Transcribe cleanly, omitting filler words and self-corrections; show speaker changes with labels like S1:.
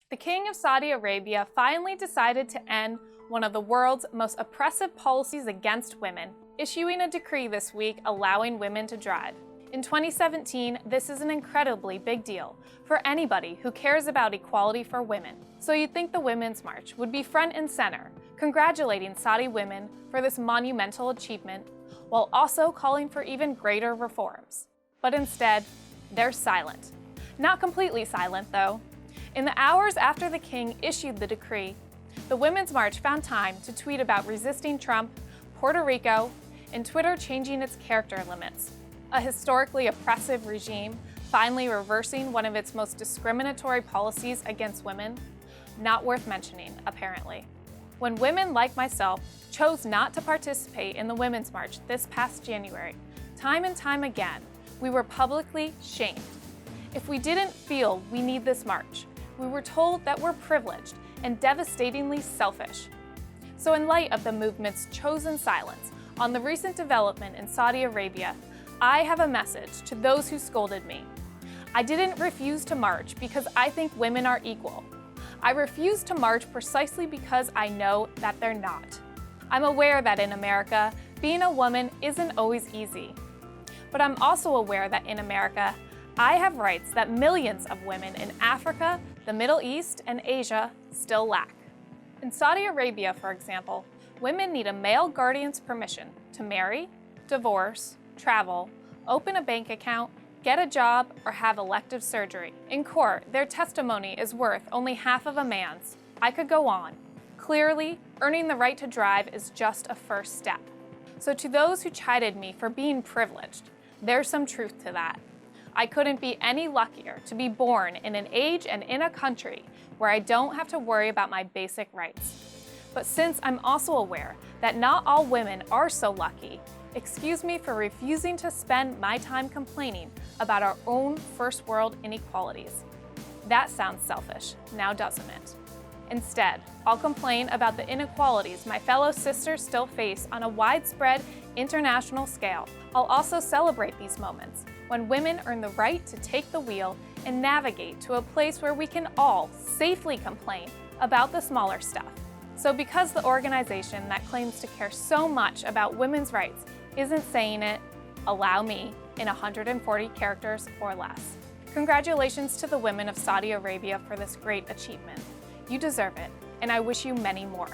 S1: The King of Saudi Arabia finally decided to end one of the world's most oppressive policies against women, issuing a decree this week allowing women to drive. In 2017, this is an incredibly big deal for anybody who cares about equality for women. So you'd think the Women's March would be front and center, congratulating Saudi women for this monumental achievement, while also calling for even greater reforms. But instead, they're silent. Not completely silent, though. In the hours after the king issued the decree, the Women's March found time to tweet about resisting Trump, Puerto Rico, and Twitter changing its character limits. A historically oppressive regime finally reversing one of its most discriminatory policies against women? Not worth mentioning, apparently. When women like myself chose not to participate in the Women's March this past January, time and time again, we were publicly shamed. If we didn't feel we need this march, we were told that we're privileged and devastatingly selfish. So in light of the movement's chosen silence on the recent development in Saudi Arabia, I have a message to those who scolded me. I didn't refuse to march because I think women are equal. I refuse to march precisely because I know that they're not. I'm aware that in America, being a woman isn't always easy. But I'm also aware that in America, I have rights that millions of women in Africa, the Middle East, and Asia still lack. In Saudi Arabia, for example, women need a male guardian's permission to marry, divorce, travel, open a bank account, get a job, or have elective surgery. In court, their testimony is worth only half of a man's. I could go on. Clearly, earning the right to drive is just a first step. So to those who chided me for being privileged, there's some truth to that. I couldn't be any luckier to be born in an age and in a country where I don't have to worry about my basic rights. But since I'm also aware that not all women are so lucky, excuse me for refusing to spend my time complaining about our own first world inequalities. That sounds selfish, now doesn't it? Instead, I'll complain about the inequalities my fellow sisters still face on a widespread international scale. I'll also celebrate these moments when women earn the right to take the wheel and navigate to a place where we can all safely complain about the smaller stuff. So because the organization that claims to care so much about women's rights isn't saying it, allow me in 140 characters or less. Congratulations to the women of Saudi Arabia for this great achievement. You deserve it, and I wish you many more.